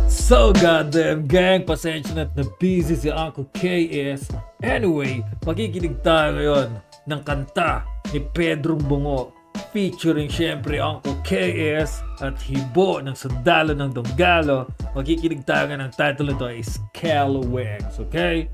So goddamn gang, pasensya na't na busy si Uncle KS. Anyway, makikinig tayo ngayon ng kanta ni Pedro Bungo featuring syempre Uncle KS at Hibo ng Sundalo ng Donggalo. Makikinig tayo ng title nito ay Scalawags, okay?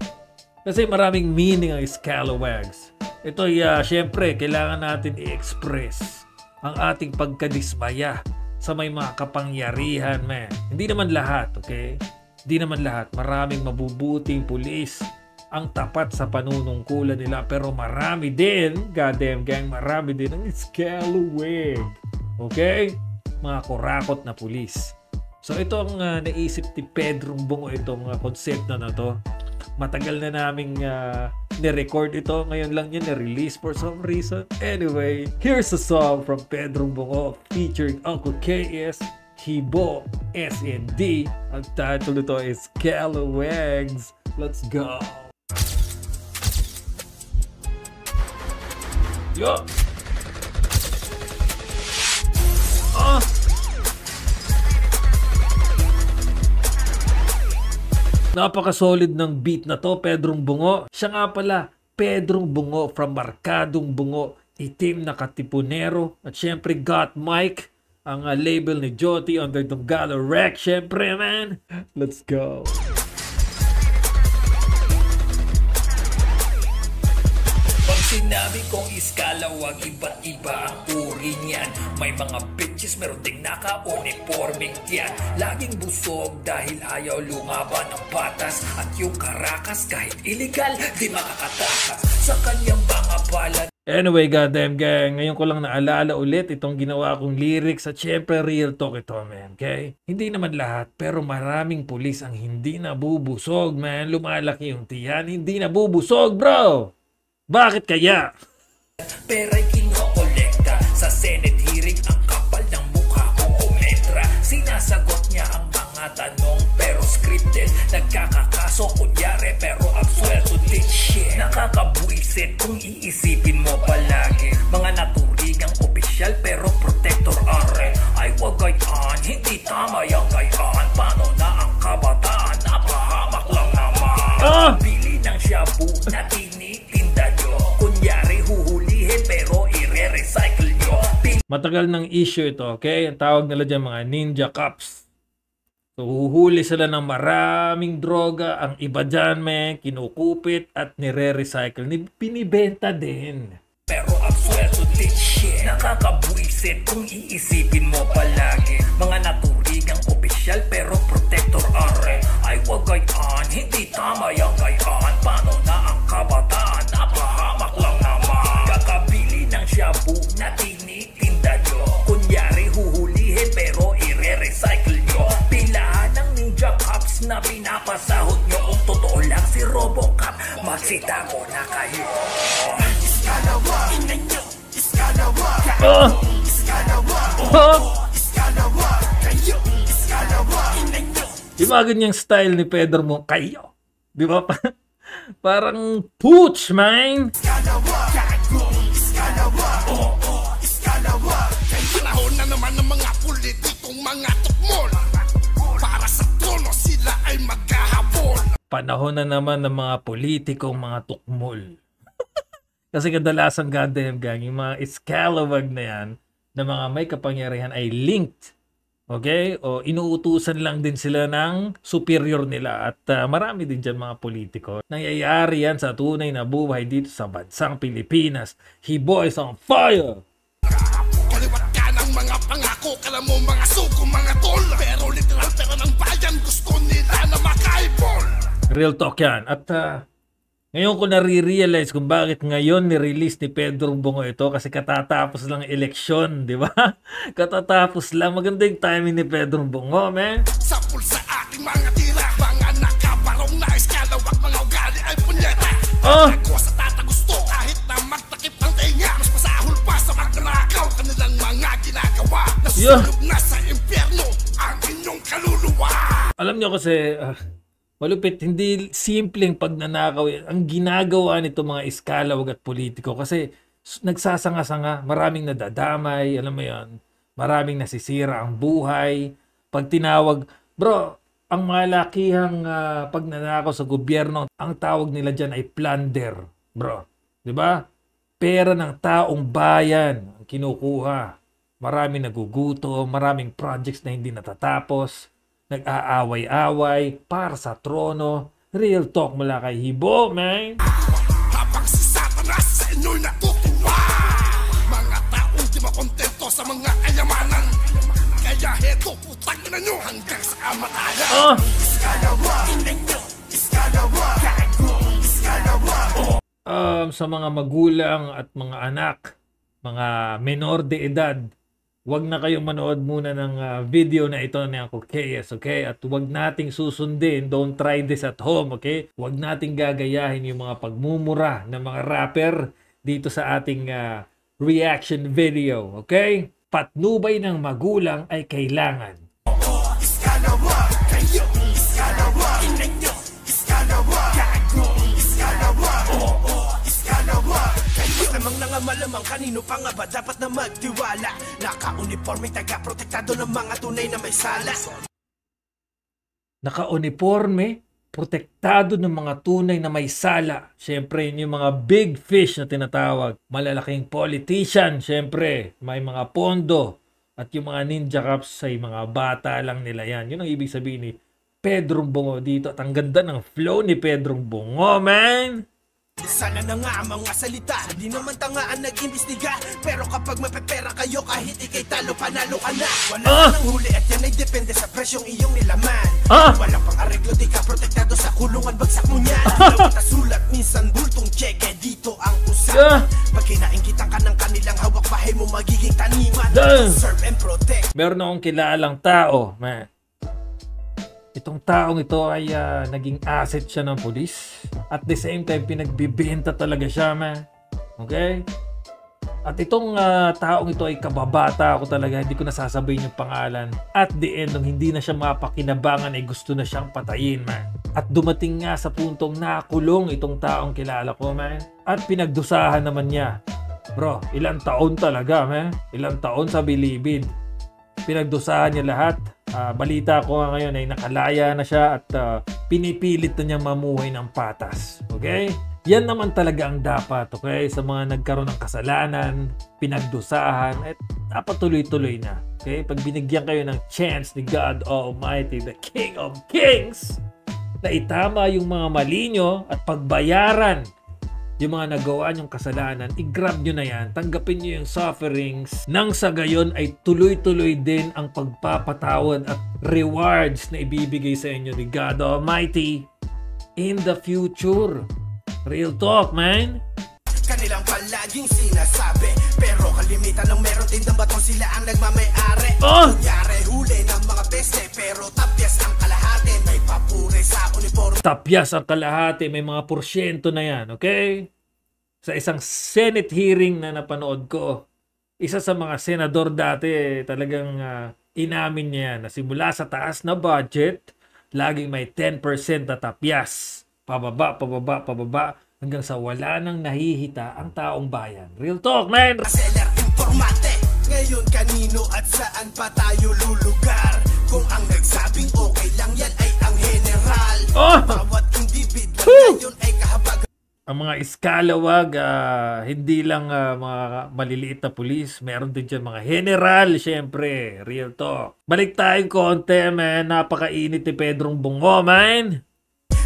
Kasi maraming meaning ang Scalawags. Ito ay syempre kailangan natin i-express ang ating pagkadismaya sa may mga kapangyarihan, man. Hindi naman lahat, okay? Hindi naman lahat. Maraming mabubuting pulis ang tapat sa panunungkulan nila. Pero marami din, goddamn gang, marami din ang scalawag. Okay? Mga kurakot na pulis. So ito ang naisip ni Pedro Bungo, itong concept na to. Matagal na naming ni-record ito. Ngayon lang yun na-release for some reason. Anyway, here's a song from Pedro Bungo featuring Uncle KS, Hibo, SND. Ang title nito is Scalawags. Let's go! Yo! Napaka-solid ng beat na to, Pedro Bungo. Siya nga pala, Pedro Bungo from Barkadong Bungo, itim na katipunero. At syempre, Got Mike, ang label ni Joti under Donggalo Rec. Syempre, man. Let's go. Sinabi kong iskalawag, iba't iba ang uri niyan. May mga bitches, meron ding naka-uniforming yan. Laging busog dahil ayaw lumaban ng batas. At yung karakas kahit illegal, di makakatakas sa kanyang mga palad. Anyway, goddamn gang, ngayon ko lang naalala ulit itong ginawa kong lyrics at syempre real talk ito, man, okay? Hindi naman lahat, pero maraming pulis ang hindi nabubusog, man. Lumalaki yung tiyan, hindi nabubusog, bro! Bakit kaya? Pera'y kinokolekta sa Senate hearing, ang kapal ng mukha kong kumetra. Sinasagot niya ang mga tanong pero scripted. Nagkakakaso kunyari pero absuelto din shit. Nakakabuisit kung iisipin mo palagi. Mga naturigang opisyal pero protector are. Ay wag gayaan, hindi tama yung gayaan. Paano na ang kabataan? Napahamak lang naman. Bili ng shabu na tinitinda nyo. Kunyari huhulihin pero i-recycle nyo. Matagal ng issue ito, okay? Ang tawag nila dyan mga ninja cops. So huhuli sila ng maraming droga. Ang iba dyan, may kinukupit at nire-recycle. Pinibenta din. Pero absuelto din shit. Nakakabuisit kung iisipin mo palagi. Mga naturigang opisyal pero protector are. Ay wag gayaan, hindi tama yung gayaan. Paano na ang kabataan? Napahamak lang naman. Kakabili ng shabu na tinitinda nyo. Kunyari huhulihin pero i-recycle nyo. Pilahan ng ninja cops na pinapasahod nyo. Kung totoo lang si Robocop, magsitago na kayo. Iskalawa, ina nyo. Iskalawa, kayo. Iskalawa, iskalawa, kayo. Iskalawa, ina nyo. Imagine yung style ni Pedro mo, kayo. Di ba? Parang pooch, man. Iskalawa, kayo. Iskalawa, iskalawa, kayo. Panahon na naman ng mga politikong mga tukmol. Para sa trono sila ay magkahabol. Panahon na naman ng mga politikong mga tukmol. Kasi kadalasan goddamn gang, yung mga scalawag na yan, na mga may kapangyarihan ay linked. Okay? O inuutusan lang din sila ng superior nila. At marami din dyan mga politiko. Nangyayari yan sa tunay na buhay dito sa bansang Pilipinas. Hibo is on fire! Kaliwat ka ng mga pangako, kala mo mga suko, mga tol. Pero literal pera ng bayan, gusto nila na makaibol. Real talk yan. At ngayon ko nare-realize kung bakit ngayon ni-release ni Pedro Bungo ito, kasi katatapos lang eleksyon, di ba? Katatapos lang. Maganda yung timing ni Pedro Bungo, man. Sapul sa aking mga tira, mga nakabarong na iskalawag, mga ugali ay punyeta. Ako sa tatagusto kahit na magtakip ng tenga. Mas masahol pa sa magnanakaw kanilang mga ginagawa. Nasulog na sa impyerno ang inyong kaluluwa. Alam nyo kasi, malupit, hindi simpleng pagnanakaw ang ginagawa nito mga iskalawag at politiko, kasi nagsasanga-sanga, maraming nadadamay, alam mo yan, maraming nasisira ang buhay. Pag tinawag, bro, ang malakihang pagnanakaw sa gobyerno, ang tawag nila dyan ay plunder, bro. Diba? Pera ng taong bayan ang kinukuha. Maraming nagugutom, maraming projects na hindi natatapos, nag-aaway-away para sa trono. Real talk mula kay Hibo, man. Habang si Satanas sa inyo'y natutuwa, mga taong di makontento sa mga kayamanan, kaya heto, putang ina nyo hanggang sa kamatayan. Iskalawa, inenyo, iskalawa, kagong iskalawa. Sa mga magulang at mga anak, mga menor de edad, wag na kayong manood muna ng video na ito ni Uncle KS, okay? At wag nating susundin, don't try this at home, okay? Wag nating gagayahin yung mga pagmumura ng mga rapper dito sa ating reaction video, okay? Patnubay ng magulang ay kailangan. Iskalawa, kayo, iskalawa, inenyo, iskalawa, kagong iskalawa, iskalawa, kayo. Lamang na nga malamang kanino pa nga ba dapat na magtiwala? Naka-uniforme, taga-protektado ng mga tunay na may sala. Naka-uniforme, protektado ng mga tunay na may sala. Siyempre, yun yung mga big fish na tinatawag. Malalaking politician, siyempre, may mga pondo. At yung mga ninja cops ay mga bata lang nila yan. Yun ang ibig sabihin ni Pedrong Bungo dito. At ang ganda ng flow ni Pedrong Bungo, man! Sana na nga ang mga salita, di naman tangaan nag-imbestiga. Pero kapag mapepera kayo, kahit ikay talo, panalo ka na. Wala nang huli at yan ay depende sa presyong iyong nilaman. Walang pang areglo, di ka protektado sa kulungan, bagsak mo niyan. Sulat, minsan bultong cheque, dito ang usapan. Pag kinaingkitan ka ng kanilang hawak, bahay mo magiging taniman. Serve and protect. Meron akong kilalang tao, man. Itong taong ito ay naging asset siya ng pulis. At the same time, pinagbibenta talaga siya, man. Okay? At itong taong ito ay kababata ako talaga. Hindi ko nasasabihin yung pangalan. At the end, nung hindi na siya mapakinabangan, ay gusto na siyang patayin, man. At dumating nga sa puntong nakulong itong taong kilala ko, man. At pinagdusahan naman niya. Bro, ilang taon talaga, man. Ilang taon sa bilibid. Pinagdusahan niya lahat. Balita ko nga ngayon ay nakalaya na siya at pinipilit na niyang mamuhay ng patas. Okay? Yan naman talaga ang dapat, okay? Sa mga nagkaroon ng kasalanan, pinagdusahan, at dapat tuloy-tuloy na. Okay? Pag binigyan kayo ng chance ni God Almighty, the King of Kings, na itama yung mga mali nyo at pagbayaran yung mga nagawa nyong kasalanan, i-grab nyo na yan, tanggapin nyo yung sufferings, nang sa gayon ay tuloy-tuloy din ang pagpapatawad at rewards na ibibigay sa inyo ni God Almighty in the future. Real talk, man. Kanilang palaging sinasabi, pero kalimitan ng meron din ng batong sila ang nagmamay-ari. Kunyari huli ng mga peste, pero tapyas ang kalahati, may papuri sa uniforme. Tapyas ang kalahati, may mga porsyento na yan, okay? Sa isang Senate hearing na napanood ko, isa sa mga senador dati talagang inamin niya na simula sa taas na budget, laging may 10% na tapyas. Pababa, pababa, pababa, hanggang sa wala nang nahihita ang taong bayan. Real talk, man! Seller informante, ngayon kanino at saan pa tayo lulugar? Kung ang nagsabing okay lang yan ay ang general. Bawat individual ngayon ay kahabag. Ang mga iskalawag, hindi lang mga maliliit na pulis, meron din dyan mga general, syempre, real talk. Balik tayong konti, man, napakainit ni Pedrong Bungo, man.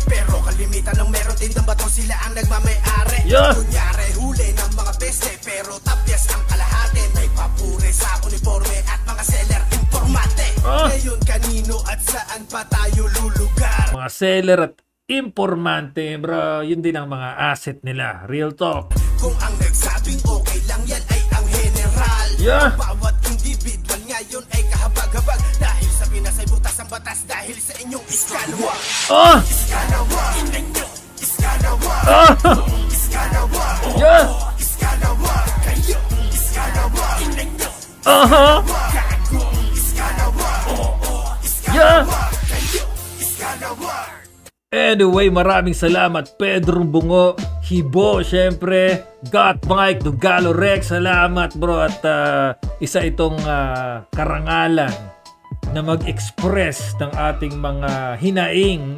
Pero kalimitan ng meron din ng batong sila ang nagmamay-ari. Kunyari huli ng mga peste, pero tapyas ang kalahati, may papuri sa uniforme at mga seller informante. Ngayon kanino at saan pa tayo lulugar? Mga seller at informante, bro, yun din ang mga asset nila. Real talk. Kung ang nagsabing okay lang yan ay ang general. Bawat individual ngayon ay kahabag-habag, dahil sa Pinas ay butas ang batas, dahil sa inyong iskalawa. Iskalawa, inenyo, iskalawa, iskalawa, iskalawa, kayo, iskalawa, inenyo, kagong iskalawa, iskalawa, kayo, iskalawa. Anyway, maraming salamat Pedrong Bungo, Hibo, syempre, Got Mike, Dugalo Rex, salamat bro, at isa itong karangalan na mag-express ng ating mga hinaing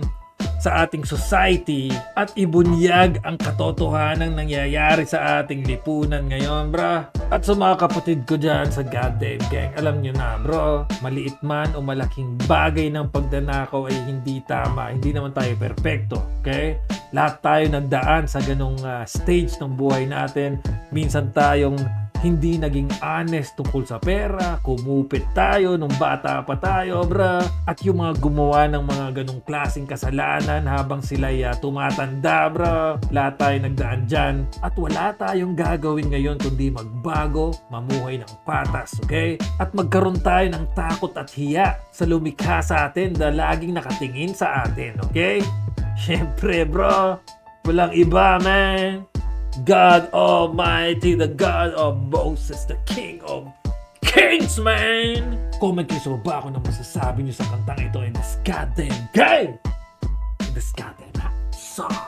sa ating society at ibunyag ang katotohanan nangyayari sa ating lipunan ngayon, bro. At sa mga kapatid ko dyan sa goddamn gang, alam nyo na, bro, maliit man o malaking bagay ng pagdanakaw ay hindi tama. Hindi naman tayo perfecto, okay? Lahat tayo nagdaan sa ganong stage ng buhay natin. Minsan tayong hindi naging honest tungkol sa pera, kumupit tayo nung bata pa tayo, bra. At yung mga gumawa ng mga ganong klaseng kasalanan habang sila'y tumatanda, bra. Lahat tayo nagdaan dyan. At wala tayong gagawin ngayon kundi magbago, mamuhay ng patas, okay? At magkaroon tayo ng takot at hiya sa lumikha sa atin na laging nakatingin sa atin, okay? Siyempre, bro, walang iba, man. God Almighty, the God of Moses, the King of Kings, man! Comment kayo sa baba kung ano masasabi nyo sa kantang ito in this goddamn game! In this goddamn song!